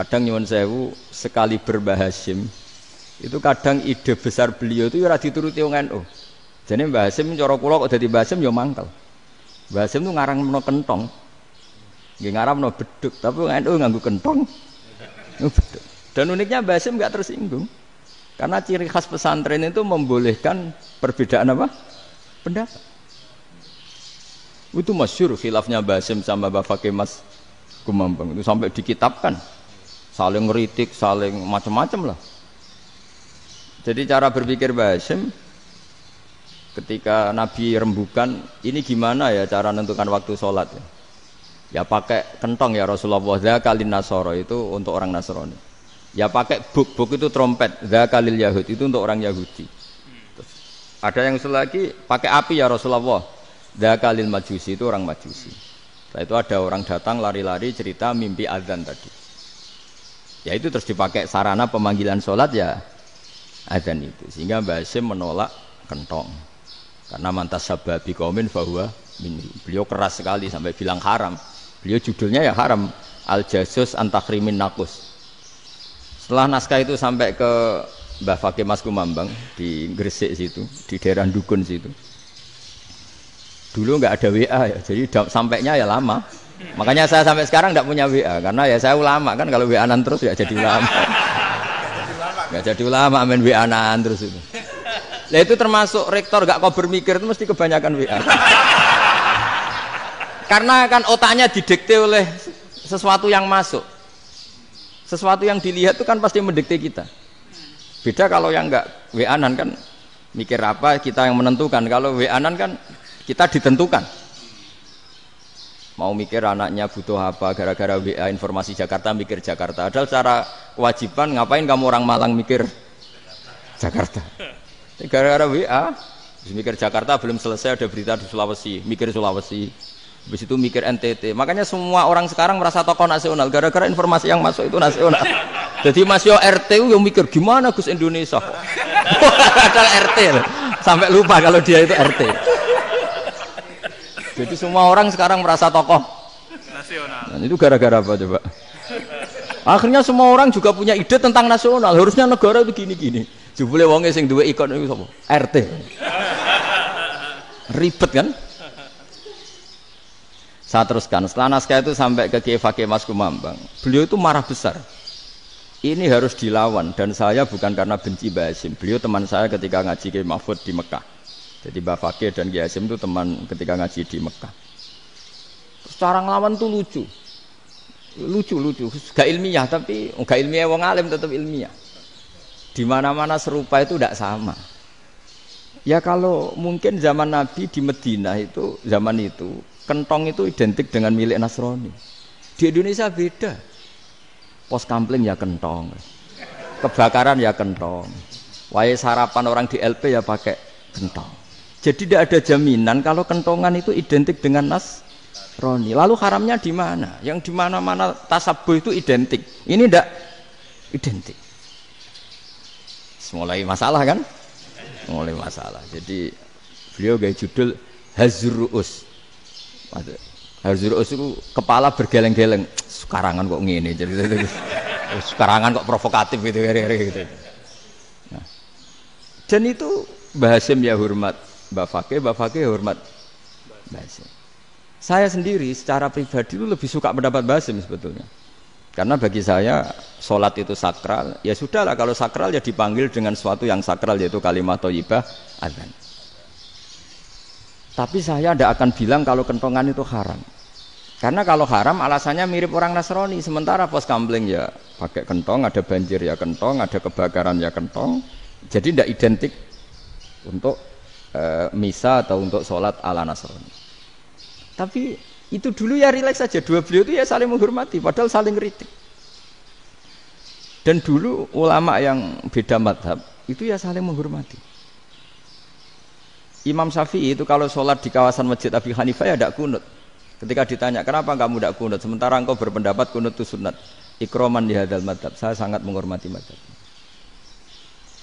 kadang nyuwun sewu sekali Mbah Hasyim itu kadang ide besar beliau itu ora dituruti wong NU. Jane Mbah Hasyim cara kula kok dadi Mbah Hasyim ya mangkel. Mbah Hasyim itu ngarangno kentong. Nggih ngaramno beduk, tapi wong NU nganggo kentong. Beduk. Dan uniknya Mbah Hasyim enggak tersinggung. Karena ciri khas pesantren itu membolehkan perbedaan apa? Pendapat. Itu masyhur khilafnya Mbah Hasyim sama Mbah Fakih Mas Kumambang itu sampai dikitabkan. Saling ngeritik, saling macam-macam lah. Jadi cara berpikir Mbah Hasyim ketika Nabi rembukan, ini gimana ya cara menentukan waktu sholat ya? Ya pakai kentong ya Rasulullah, dzakalin nasara itu untuk orang Nasrani. Ya pakai buk itu trompet, dzakalil Yahud itu untuk orang Yahudi. Terus, ada yang lagi pakai api ya Rasulullah, dzakalil Majusi itu orang Majusi. Setelah itu ada orang datang lari-lari cerita mimpi azan tadi. Ya itu terus dipakai sarana pemanggilan sholat ya azan itu, sehingga Mbah Hasyim menolak kentong karena mantas sababi qaumin fahuwa minhu. Beliau keras sekali sampai bilang haram. Beliau judulnya ya haram, al-jasus antakhrimin nakus. Setelah naskah itu sampai ke Mbah Fakih Mas Kumambang di Gresik situ, di daerah Dukun situ. Dulu nggak ada WA ya, jadi sampainya ya lama. Makanya saya sampai sekarang nggak punya WA karena ya saya ulama kan, kalau WA-an terus ya jadi ulama. Nggak jadi ulama main WA-an terus itu. Lah itu termasuk rektor gak kau bermikir itu mesti kebanyakan WA. Karena kan otaknya didikte oleh sesuatu yang masuk. Sesuatu yang dilihat itu kan pasti mendikte kita. Beda kalau yang enggak WA-an kan mikir apa kita yang menentukan. Kalau WA-an kan kita ditentukan. Mau mikir anaknya butuh apa gara-gara WA informasi Jakarta mikir Jakarta. Padahal secara kewajiban ngapain kamu orang Malang mikir Jakarta? Gara-gara WA mikir Jakarta belum selesai ada berita di Sulawesi, mikir Sulawesi. Habis itu mikir NTT. Makanya semua orang sekarang merasa tokoh nasional gara-gara informasi yang masuk itu nasional. Jadi Mas Yo RT yang mikir gimana Gus Indonesia kok. Padahal RT loh. Sampai lupa kalau dia itu RT. Jadi semua orang sekarang merasa tokoh nasional. Dan itu gara-gara apa coba? Akhirnya semua orang juga punya ide tentang nasional. Harusnya negara itu gini-gini. Jebule wonge sing duwe ikon itu sapa? RT. Ribet kan? Saya teruskan. Setelah naskah itu sampai ke Kiai Fakih Mas Kumambang. Beliau itu marah besar. Ini harus dilawan dan saya bukan karena benci Mbah Hasyim. Beliau teman saya ketika ngaji Kiai Mahfud di Mekah. Jadi Mbah Fakih dan Kiai Hasyim itu teman ketika ngaji di Mekah. Secara ngelawan tuh lucu. Lucu. Gak ilmiah tapi gak ilmiah wong alim tetap ilmiah. Di mana-mana serupa itu tidak sama. Ya kalau mungkin zaman Nabi di Madinah itu zaman itu kentong itu identik dengan milik Nasrani. Di Indonesia beda. Pos kampling ya kentong, kebakaran ya kentong, wae sarapan orang di LP ya pakai kentong. Jadi tidak ada jaminan kalau kentongan itu identik dengan Nasrani. Lalu haramnya di mana? Yang di mana-mana tasabuh itu identik. Ini tidak identik. Mulai masalah kan? Mulai masalah. Jadi beliau gaya judul Hazruus. Hazruus itu kepala bergeleng-geleng. Sekarangan kok ngene. Jadi sekarangan kok provokatif gitu. Nah. Dan itu Mbah Hasyim ya hormat Mbah Fakih hormat Mbah Hasyim. Saya sendiri secara pribadi itu lebih suka pendapat Mbah Hasyim sebetulnya. Karena bagi saya sholat itu sakral, ya sudahlah kalau sakral ya dipanggil dengan sesuatu yang sakral yaitu kalimat thayyibah adzan. Tapi saya tidak akan bilang kalau kentongan itu haram. Karena kalau haram alasannya mirip orang Nasrani. Sementara pos kampling ya pakai kentong, ada banjir ya kentong, ada kebakaran ya kentong. Jadi tidak identik untuk misa atau untuk sholat ala Nasrani. Tapi itu dulu ya rileks saja, dua beliau itu ya saling menghormati padahal saling kritik. Dan dulu ulama yang beda madhab itu ya saling menghormati. Imam Syafi'i itu kalau sholat di kawasan Masjid Abi Hanifah ya tidak kunut. Ketika ditanya kenapa kamu tidak kunut sementara engkau berpendapat kunut itu sunat, ikroman di hadal madhab, saya sangat menghormati madhab.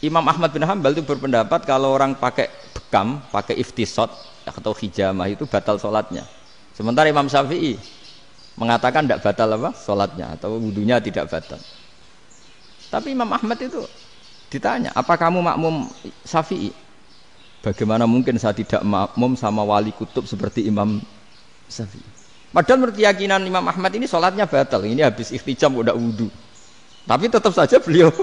Imam Ahmad bin Hanbal itu berpendapat kalau orang pakai bekam, pakai iftisot atau hijamah itu batal sholatnya. Sementara Imam Syafi'i mengatakan tidak batal apa sholatnya atau wudunya tidak batal. Tapi Imam Ahmad itu ditanya, apa kamu makmum Syafi'i? Bagaimana mungkin saya tidak makmum sama wali kutub seperti Imam Syafi'i? Padahal menurut keyakinan Imam Ahmad ini sholatnya batal. Ini habis ikhtijam udah wudu. Tapi tetap saja beliau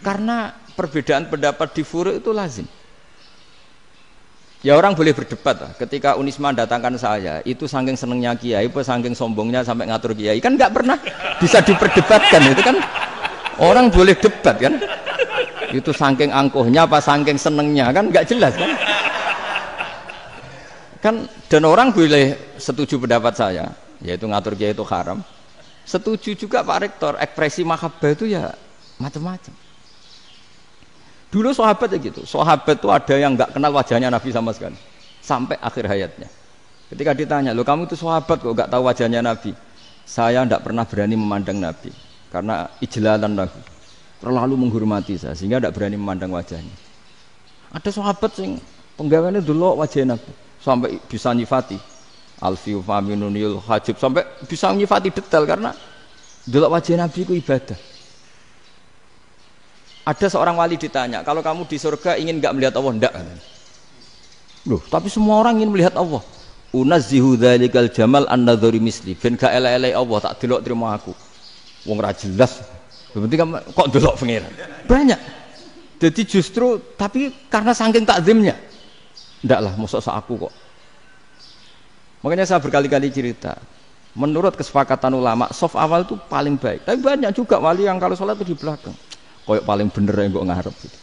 karena perbedaan pendapat di furu' itu lazim. Ya orang boleh berdebat lah. Ketika Unisma datangkan saya, itu saking senengnya kiai, apa saking sombongnya sampai ngatur kiai, kan nggak pernah bisa diperdebatkan. Itu kan orang boleh debat kan? Itu saking angkuhnya apa saking senengnya kan nggak jelas kan? Kan dan orang boleh setuju pendapat saya, yaitu ngatur kiai itu haram. Setuju juga Pak Rektor, ekspresi mahabbah itu ya macam-macam. Dulu sahabat ya gitu, sahabat itu ada yang nggak kenal wajahnya Nabi sama sekali sampai akhir hayatnya. Ketika ditanya, lo kamu itu sahabat kok nggak tahu wajahnya Nabi? Saya tidak pernah berani memandang Nabi karena ijlalan Nabi, terlalu menghormati saya sehingga tidak berani memandang wajahnya. Ada sahabat yang penggawaannya dulu wajah Nabi sampai bisa nyifati Alfiu Faminunil Hajib sampai bisa nyifati detail karena dulu wajah Nabi itu ibadah. Ada seorang wali ditanya, kalau kamu di surga ingin nggak melihat Allah? Enggak. Loh, tapi semua orang ingin melihat Allah. Unazzihu dzalikal jamal an-nadhari misli. Ben gak elek-elek Allah tak delok terima aku. Wong ra jelas. Penting kok delok pengiran. Banyak. Jadi justru tapi karena saking takzimnya. Enggak lah, mosok sak aku kok. Makanya saya berkali-kali cerita. Menurut kesepakatan ulama, soft awal itu paling baik. Tapi banyak juga wali yang kalau sholat itu di belakang. Koyok paling bener yang gue ngarep gitu.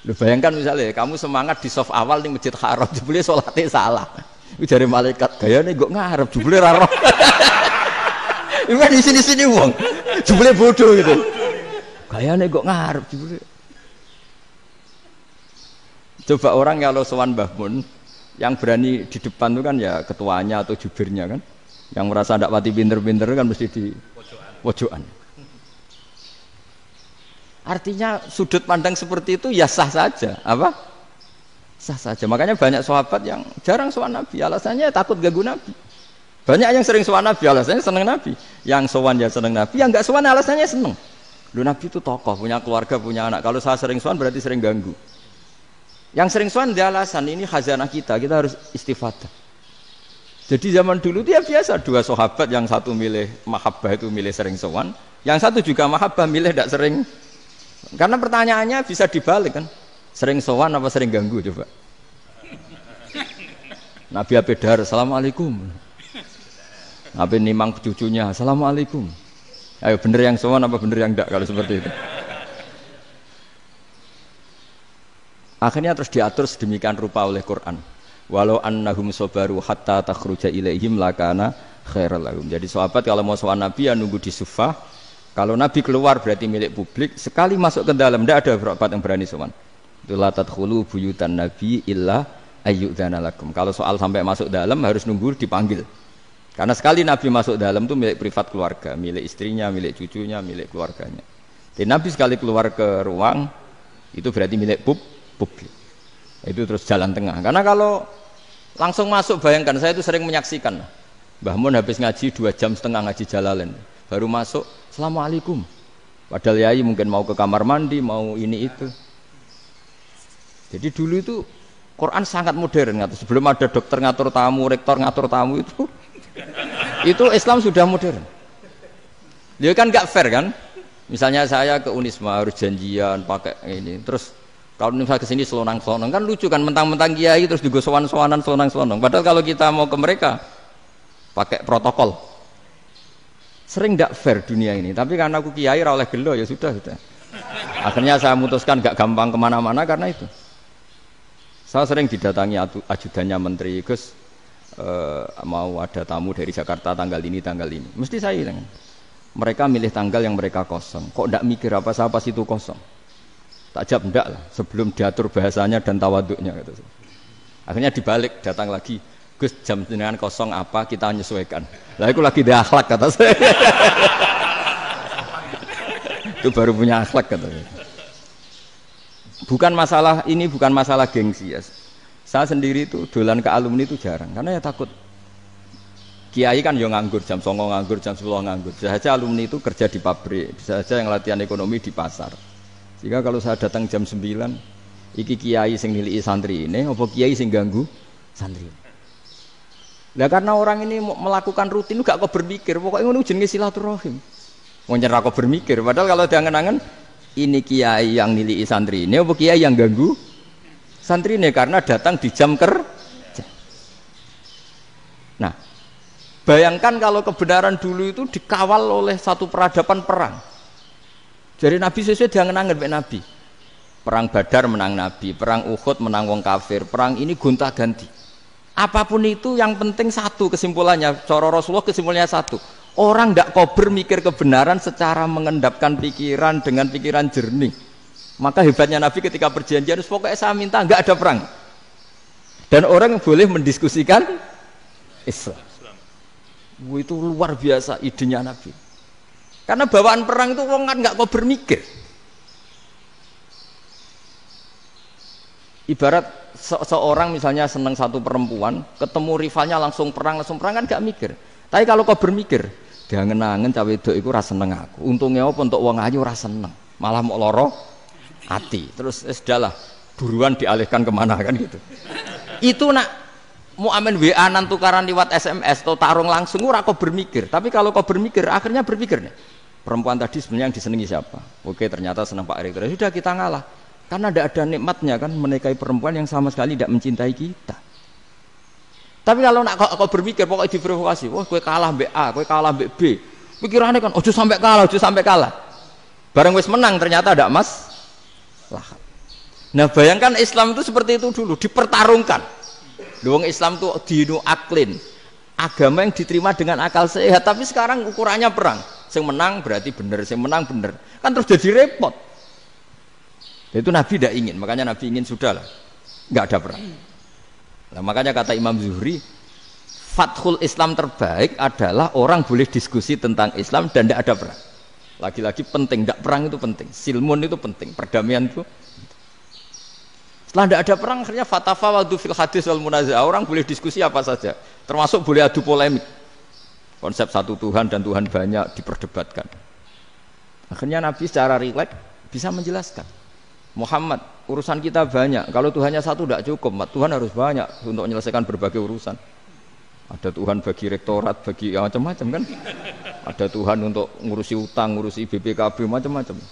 Lu bayangkan misalnya kamu semangat di soft awal di Masjid Haram, jebule sholatnya salah. Itu dari malaikat, gayane gue ngarep, jebule raro. Ini di sini-sini wong, jebule bodoh gitu. Gayane gue ngarep, jebule. Coba orang kalau sowan Mbah Mun, yang berani di depan itu kan ya ketuanya atau jubirnya kan, yang merasa tidak pati pinter-pinter kan mesti di pojokan. Artinya sudut pandang seperti itu ya sah saja, apa? Sah saja. Makanya banyak sahabat yang jarang sowan Nabi, alasannya takut ganggu Nabi. Banyak yang sering sowan Nabi, alasannya seneng Nabi. Yang sowan ya seneng Nabi, yang enggak sowan alasannya seneng. Lu Nabi itu tokoh, punya keluarga, punya anak. Kalau saya sering sowan berarti sering ganggu. Yang sering sowan dia alasan ini khazanah kita harus istifadah. Jadi zaman dulu dia biasa dua sahabat, yang satu milih mahabbah itu milih sering sowan, yang satu juga mahabbah milih tidak sering. Karena pertanyaannya bisa dibalik kan, sering sowan apa sering ganggu coba. Nabi Abedar, assalamualaikum. Nabi nimang cucunya, assalamualaikum. Ayo bener yang sowan apa bener yang enggak kalau seperti itu. Akhirnya terus diatur sedemikian rupa oleh Quran. Walau annahum sabaru hatta takhruja ilaihim lakana khairal lahum. Jadi sahabat kalau mau sowan Nabi ya nunggu di sufah. Kalau Nabi keluar berarti milik publik. Sekali masuk ke dalam tidak ada berapa yang berani sowan. La tadkhulu buyutan nabi illa ayyudzana lakum. Kalau soal sampai masuk dalam harus nunggu dipanggil. Karena sekali Nabi masuk dalam itu milik privat keluarga, milik istrinya, milik cucunya, milik keluarganya. Jadi Nabi sekali keluar ke ruang itu berarti milik publik. Itu terus jalan tengah. Karena kalau langsung masuk, bayangkan saya itu sering menyaksikan. Mbah Mun habis ngaji 2,5 jam ngaji Jalalain. Baru masuk, assalamualaikum. Padahal yai mungkin mau ke kamar mandi, mau ini itu. Jadi dulu itu Quran sangat modern. Sebelum ada dokter ngatur tamu, rektor ngatur tamu itu Islam sudah modern. Dia kan nggak fair kan? Misalnya saya ke Unisma harus janjian pakai ini. Terus kalau misalnya kesini selonang-selonang kan lucu kan, mentang-mentang kiai terus juga sowan-sowanan selonang-selonang. Padahal kalau kita mau ke mereka pakai protokol. Sering tidak fair dunia ini, tapi karena aku kiai ra oleh gelo ya sudah. Akhirnya saya memutuskan gak gampang kemana-mana karena itu. Saya sering didatangi ajudannya menteri, Gus mau ada tamu dari Jakarta tanggal ini, mesti saya bilang, mereka milih tanggal yang mereka kosong, kok tidak mikir apa pas itu kosong. Tak jawab enggak lah, sebelum diatur bahasanya dan tawaduknya gitu. Akhirnya dibalik, datang lagi, Gus jam dengan kosong apa kita menyesuaikan. Lah itu lagi dia akhlak kata saya. Itu baru punya akhlak katanya. Bukan masalah ini, bukan masalah gengsi ya. Saya sendiri itu dolan ke alumni itu jarang karena ya takut. Kiai kan yang nganggur jam 9 nganggur jam 10 nganggur. Bisa saja alumni itu kerja di pabrik, bisa saja yang latihan ekonomi di pasar. Sehingga kalau saya datang jam 9, iki kiai sing nilai santri ini, apa kiai sing ganggu santri. Nah karena orang ini melakukan rutin gak kok berpikir, pokoknya ngono jenenge silaturahim. Wong ora kok berpikir, padahal kalau diangen-angen ini kiai yang nilai santri ini, apa kiai yang ganggu santri ini karena datang di jam kerja. Nah, bayangkan kalau kebenaran dulu itu dikawal oleh satu peradaban perang. Jadi Nabi sesuai diangen-angen mbek Nabi. Perang Badar menang Nabi, perang Uhud menang wong kafir, perang ini gonta-ganti. Apapun itu yang penting satu kesimpulannya, cara Rasulullah kesimpulannya satu. Orang tidak kober mikir kebenaran secara mengendapkan pikiran dengan pikiran jernih. Maka hebatnya Nabi ketika perjanjian, pokoknya saya minta nggak ada perang. Dan orang boleh mendiskusikan Islam. Itu luar biasa idenya Nabi. Karena bawaan perang itu orang kan nggak kok bermikir. Ibarat seorang misalnya senang satu perempuan, ketemu rivalnya langsung perang kan nggak mikir. Tapi kalau kau bermikir, dia ngenangen cawe wedok iku ora seneng aku. Untungnya apa untuk wong ayu ora seneng, malah mau loro hati. Terus sudahlah, buruan dialihkan kemana kan gitu. Itu nak mau amen WA-an tukaran lewat SMS atau tarung langsung ora kau bermikir. Tapi kalau kau bermikir, akhirnya berpikir nih. Perempuan tadi sebenarnya yang disenangi siapa? Oke, ternyata senang Pak Erick. Sudah kita ngalah. Karena tidak ada nikmatnya kan menikahi perempuan yang sama sekali tidak mencintai kita. Tapi kalau nak kau berpikir pokoknya diprovokasi, wah kue kalah mbek A, kue kalah mbek B. Pikirannya kan ojo sampai kalah. Bareng wis menang ternyata ada mas. Nah, bayangkan Islam itu seperti itu dulu, dipertarungkan. Wong Islam itu dinu aklin. Agama yang diterima dengan akal sehat, tapi sekarang ukurannya perang. Sing menang berarti bener, sing menang bener. Kan terus jadi repot. Itu Nabi tidak ingin, makanya Nabi ingin sudahlah, nggak ada perang. Nah, makanya kata Imam Zuhri, fathul Islam terbaik adalah orang boleh diskusi tentang Islam dan tidak ada perang. Lagi-lagi penting, tidak perang itu penting, silmun itu penting, perdamaian itu. Setelah tidak ada perang, akhirnya fatafawadu fil hadis wal munaza'ah, orang boleh diskusi apa saja, termasuk boleh adu polemik. Konsep satu Tuhan dan Tuhan banyak diperdebatkan. Akhirnya Nabi secara rileks bisa menjelaskan. Muhammad, urusan kita banyak. Kalau Tuhannya satu tidak cukup, Tuhan harus banyak untuk menyelesaikan berbagai urusan. Ada Tuhan bagi rektorat, bagi macam-macam kan. Ada Tuhan untuk ngurusi utang, ngurusi BPKB, macam-macam.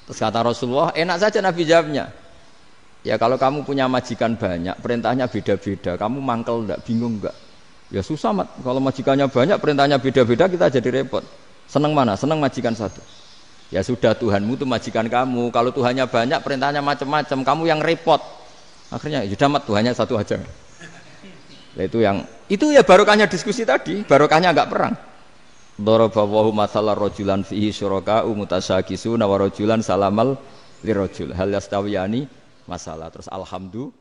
Terus kata Rasulullah, enak saja Nabi jawabnya. Ya kalau kamu punya majikan banyak, perintahnya beda-beda, kamu mangkel enggak, bingung enggak? Ya susah mat, kalau majikannya banyak, perintahnya beda-beda, kita jadi repot. Senang mana? Senang majikan satu. Ya sudah, Tuhanmu itu majikan kamu. Kalau Tuhannya banyak, perintahnya macam-macam, kamu yang repot. Akhirnya sudah mat, Tuhannya satu aja. Nah, itu ya barokahnya diskusi tadi, barokahnya enggak perang. Daraballahu mathalan rajulan fihi syuraka'u mutasyakisuna wa rajulan salamal lirajul hal yastawiyani masalah. Terus alhamdulillah